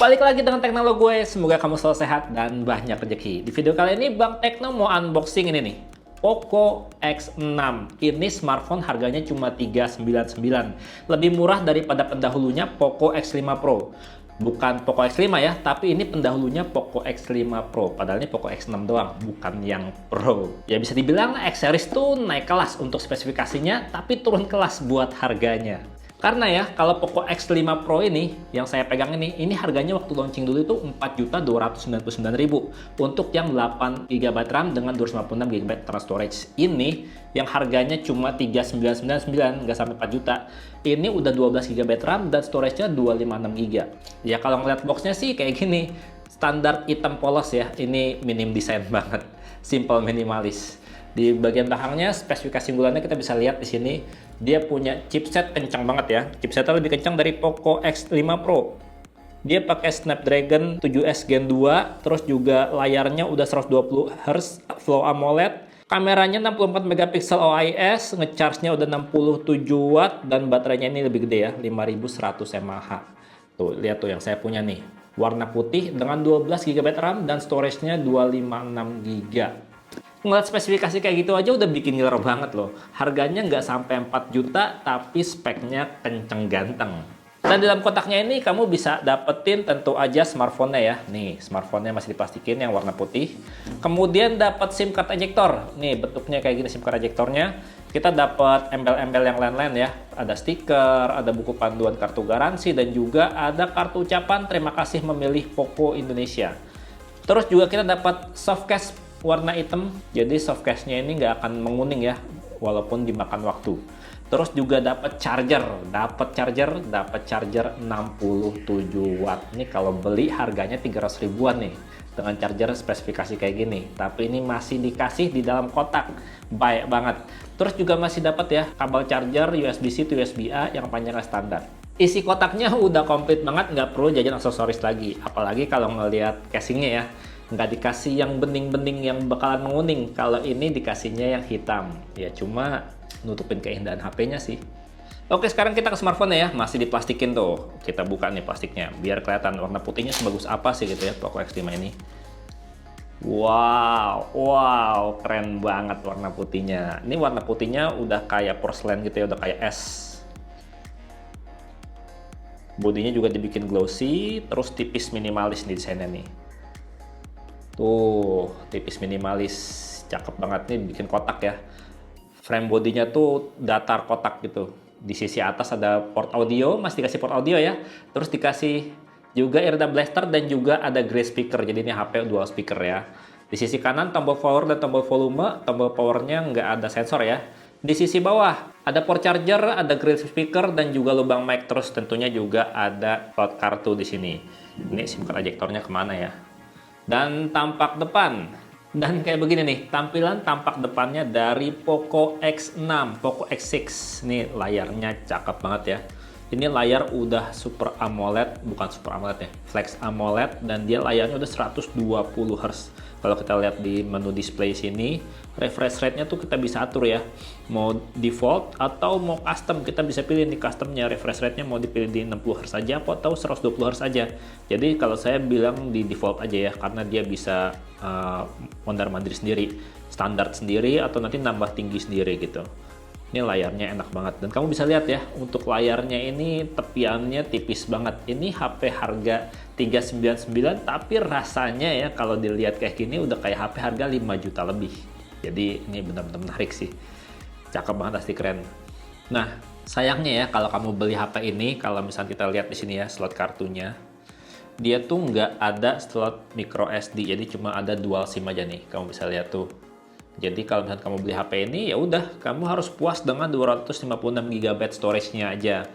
Balik lagi dengan Teknolo gue, semoga kamu selalu sehat dan banyak rezeki. Di video kali ini Bang Tekno mau unboxing ini nih, Poco X6. Ini smartphone harganya cuma 399, lebih murah daripada pendahulunya Poco X5 Pro. Bukan Poco X5 ya, tapi ini pendahulunya Poco X5 Pro. Padahal ini Poco X6 doang, bukan yang Pro. Ya bisa dibilang X series tuh naik kelas untuk spesifikasinya, tapi turun kelas buat harganya. Karena ya, kalau Poco X5 Pro ini, yang saya pegang ini harganya waktu launching dulu itu 4.299.000 untuk yang 8GB RAM dengan 256GB internal storage. Ini yang harganya cuma 3.999, nggak sampai 4 juta. Ini udah 12GB RAM dan storage-nya 256GB. Ya kalau ngeliat boxnya sih kayak gini, standar hitam polos ya. Ini minim desain banget, simple minimalis. Di bagian belakangnya spesifikasi unggulannya kita bisa lihat di sini dia punya chipset kencang banget ya. Chipsetnya lebih kencang dari Poco X5 Pro. Dia pakai Snapdragon 7S Gen 2, terus juga layarnya udah 120Hz Full AMOLED. Kameranya 64 megapiksel OIS, ngecharge-nya udah 67 watt dan baterainya ini lebih gede ya, 5100 mAh. Tuh, lihat tuh yang saya punya nih. Warna putih dengan 12GB RAM dan storage-nya 256GB. Ngeliat spesifikasi kayak gitu aja udah bikin ngiler banget loh. Harganya nggak sampai 4 juta, tapi speknya kenceng ganteng. Dan dalam kotaknya ini kamu bisa dapetin tentu aja smartphone-nya ya. Nih, smartphone-nya masih diplastikin yang warna putih. Kemudian dapat SIM card ejector. Nih, bentuknya kayak gini SIM card ejectornya. Kita dapat embel-embel yang lain-lain ya. Ada stiker, ada buku panduan kartu garansi, dan juga ada kartu ucapan terima kasih memilih Poco Indonesia. Terus juga kita dapat softcase warna hitam, jadi softcase-nya ini nggak akan menguning ya, walaupun dimakan waktu. Terus juga dapat charger 67 watt. Ini kalau beli harganya 300 ribuan nih, dengan charger spesifikasi kayak gini. Tapi ini masih dikasih di dalam kotak, baik banget. Terus juga masih dapat ya kabel charger USB-C to USB-A yang panjangnya standar. Isi kotaknya udah komplit banget, nggak perlu jajan aksesoris lagi. Apalagi kalau ngelihat casingnya ya, nggak dikasih yang bening-bening yang bakalan menguning. Kalau ini dikasihnya yang hitam. Ya cuma nutupin keindahan HP-nya sih. Oke, sekarang kita ke smartphone ya. Masih diplastikin tuh. Kita buka nih plastiknya. Biar kelihatan warna putihnya sebagus apa sih gitu ya Poco X5 ini. Wow, keren banget warna putihnya. Ini warna putihnya udah kayak porselen gitu ya, udah kayak es. Bodinya juga dibikin glossy, terus tipis minimalis nih desainnya nih. Tuh, tipis minimalis, cakep banget nih, bikin kotak ya. Frame bodinya tuh datar kotak gitu. Di sisi atas ada port audio, masih dikasih port audio ya. Terus dikasih juga earda blaster dan juga ada grey speaker. Jadi ini HP dual speaker ya. Di sisi kanan tombol power dan tombol volume. Tombol powernya nggak ada sensor ya. Di sisi bawah ada port charger, ada grey speaker dan juga lubang mic. Terus tentunya juga ada slot kartu di sini. Ini SIM card ejectornya kemana ya? Dan tampak depan, dan kayak begini nih tampilan tampak depannya dari Poco X6, Poco X6. Nih layarnya cakep banget ya. Ini layar udah Super AMOLED, bukan Super AMOLED ya, Flex AMOLED, dan dia layarnya udah 120Hz. Kalau kita lihat di menu display sini, refresh rate-nya tuh kita bisa atur ya. Mau default atau mau custom, kita bisa pilih di customnya. Refresh rate-nya mau dipilih di 60Hz aja atau 120Hz aja. Jadi kalau saya bilang di default aja ya, karena dia bisa mondar-mandir sendiri, standar sendiri, atau nanti nambah tinggi sendiri gitu. Ini layarnya enak banget, dan kamu bisa lihat ya, untuk layarnya ini tepiannya tipis banget. Ini HP harga 399, tapi rasanya ya kalau dilihat kayak gini udah kayak HP harga 5 juta lebih. Jadi ini benar-benar menarik sih. Cakep banget, asli keren. Nah, sayangnya ya kalau kamu beli HP ini, kalau misalnya kita lihat di sini ya slot kartunya, dia tuh nggak ada slot micro SD, jadi cuma ada dual SIM aja nih. Kamu bisa lihat tuh. Jadi kalau misalnya kamu beli HP ini, ya udah kamu harus puas dengan 256GB storage-nya aja.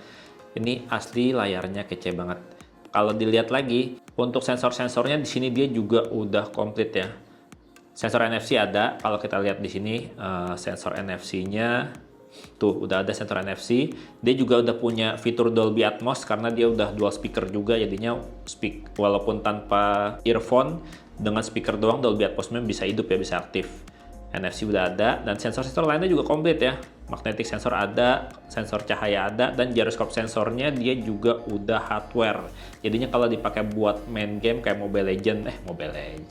Ini asli layarnya kece banget. Kalau dilihat lagi, untuk sensor-sensornya di sini dia juga udah komplit ya. Sensor NFC ada. Kalau kita lihat di sini sensor NFC-nya tuh udah ada sensor NFC. Dia juga udah punya fitur Dolby Atmos karena dia udah dual speaker juga, jadinya walaupun tanpa earphone, dengan speaker doang Dolby Atmos-nya bisa hidup ya, bisa aktif. NFC udah ada, dan sensor-sensor lainnya juga komplit ya. Magnetic sensor ada, sensor cahaya ada, dan gyroscope sensornya dia juga udah hardware. Jadinya kalau dipakai buat main game kayak Mobile Legend,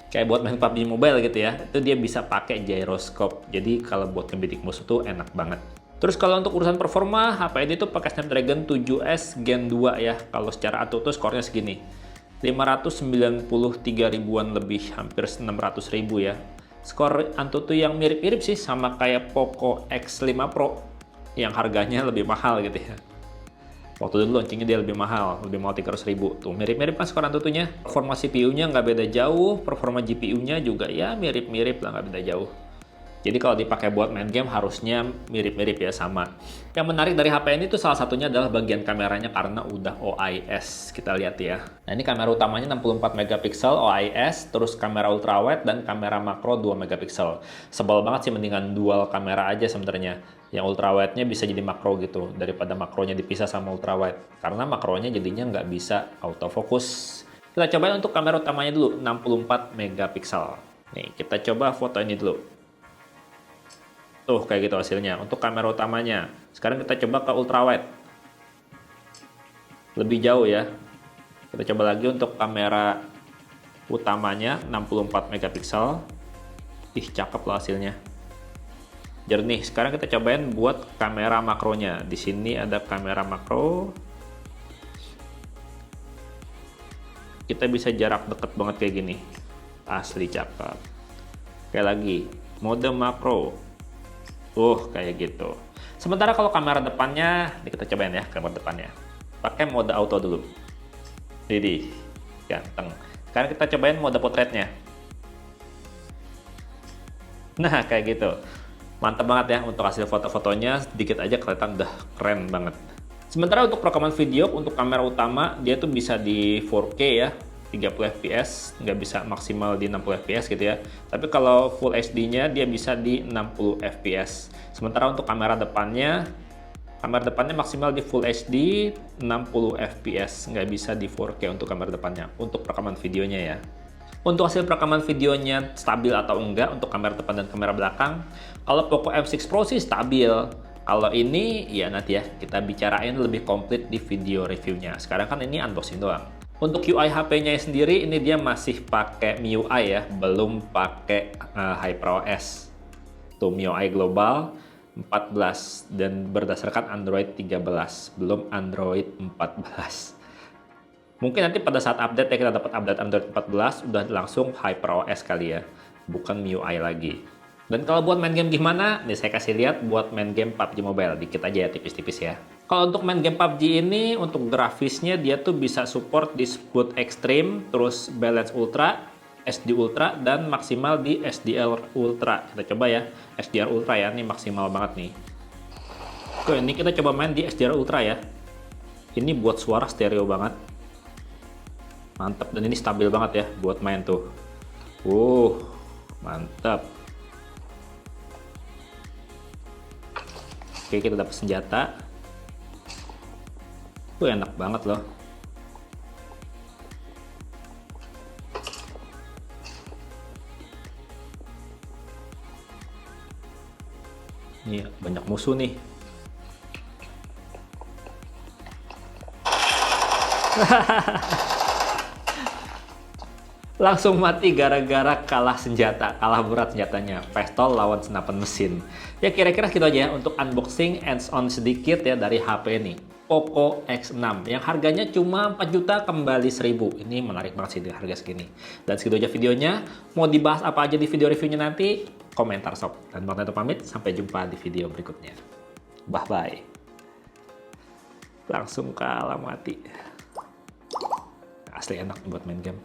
kayak buat main PUBG Mobile gitu ya, itu dia bisa pakai gyroscope. Jadi kalau buat ngebidik musuh tuh enak banget. Terus kalau untuk urusan performa, HP ini tuh pakai Snapdragon 7S Gen 2 ya. Kalau secara AnTuTu skornya segini. 593 ribuan lebih, hampir 600 ribu ya. Skor AnTuTu yang mirip-mirip sih sama kayak Poco X5 Pro yang harganya lebih mahal gitu ya. Waktu dulu launchingnya dia lebih mahal 300 ribu. Tuh mirip-mirip kan skor AnTuTu-nya. Performa CPU-nya nggak beda jauh, performa GPU-nya juga ya mirip-mirip lah, nggak beda jauh. Jadi kalau dipakai buat main game harusnya mirip-mirip ya, sama. Yang menarik dari HP ini tuh salah satunya adalah bagian kameranya karena udah OIS. Kita lihat ya. Nah ini kamera utamanya 64 megapiksel OIS, terus kamera ultrawide dan kamera makro 2 megapiksel. Sebel banget sih mendingan dual kamera aja sebenarnya. Yang ultrawide-nya bisa jadi makro gitu, daripada makronya dipisah sama ultrawide. Karena makronya jadinya nggak bisa autofocus. Kita cobain untuk kamera utamanya dulu, 64 megapiksel. Nih, kita coba foto ini dulu. Tuh, kayak gitu hasilnya untuk kamera utamanya. Sekarang kita coba ke ultrawide. Lebih jauh ya. Kita coba lagi untuk kamera utamanya 64 megapiksel. Ih, cakep loh hasilnya. Jernih. Sekarang kita cobain buat kamera makronya. Di sini ada kamera makro. Kita bisa jarak deket banget kayak gini. Asli cakep. Kayak lagi, mode makro. Kayak gitu. Sementara kalau kamera depannya, ini kita cobain ya kamera depannya. Pakai mode auto dulu. Jadi ganteng. Sekarang kita cobain mode potretnya. Nah, kayak gitu. Mantap banget ya untuk hasil foto-fotonya, sedikit aja kelihatan udah keren banget. Sementara untuk rekaman video, untuk kamera utama, dia tuh bisa di 4K ya. 30 fps, nggak bisa maksimal di 60 fps gitu ya. Tapi kalau Full HD-nya dia bisa di 60 fps. Sementara untuk kamera depannya maksimal di Full HD 60 fps, nggak bisa di 4K untuk kamera depannya, untuk rekaman videonya ya. Untuk hasil rekaman videonya stabil atau enggak untuk kamera depan dan kamera belakang, kalau Poco M6 Pro sih stabil. Kalau ini ya nanti ya kita bicarain lebih komplit di video reviewnya. Sekarang kan ini unboxing doang. Untuk UI HP-nya sendiri, ini dia masih pakai MIUI ya, belum pakai HyperOS. Tuh MIUI Global 14 dan berdasarkan Android 13, belum Android 14. Mungkin nanti pada saat update ya kita dapat update Android 14 udah langsung HyperOS kali ya, bukan MIUI lagi. Dan kalau buat main game gimana? Nih saya kasih lihat buat main game PUBG Mobile, dikit aja ya, tipis-tipis ya. Kalau untuk main game PUBG ini, untuk grafisnya dia tuh bisa support di Smooth Extreme, terus Balance Ultra, SD Ultra, dan maksimal di SDR Ultra. Kita coba ya, SDR Ultra ya, ini maksimal banget nih. Oke, ini kita coba main di SDR Ultra ya. Ini buat suara stereo banget. Mantap, dan ini stabil banget ya buat main tuh. Mantap. Oke, kita dapat senjata. Enak banget loh. Ini banyak musuh nih. Langsung mati gara-gara kalah senjata, kalah berat senjatanya. Pistol lawan senapan mesin. Ya kira-kira gitu aja ya untuk unboxing hands-on sedikit ya dari HP ini. Poco X6 yang harganya cuma 4 juta kembali 1000. Ini menarik banget sih di harga segini. Dan segitu aja videonya. Mau dibahas apa aja di video reviewnya nanti? Komentar sob. Dan Bang Neto pamit, sampai jumpa di video berikutnya. Bye-bye. Langsung kalah mati. Asli enak buat main game.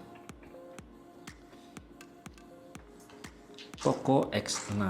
Poco X6.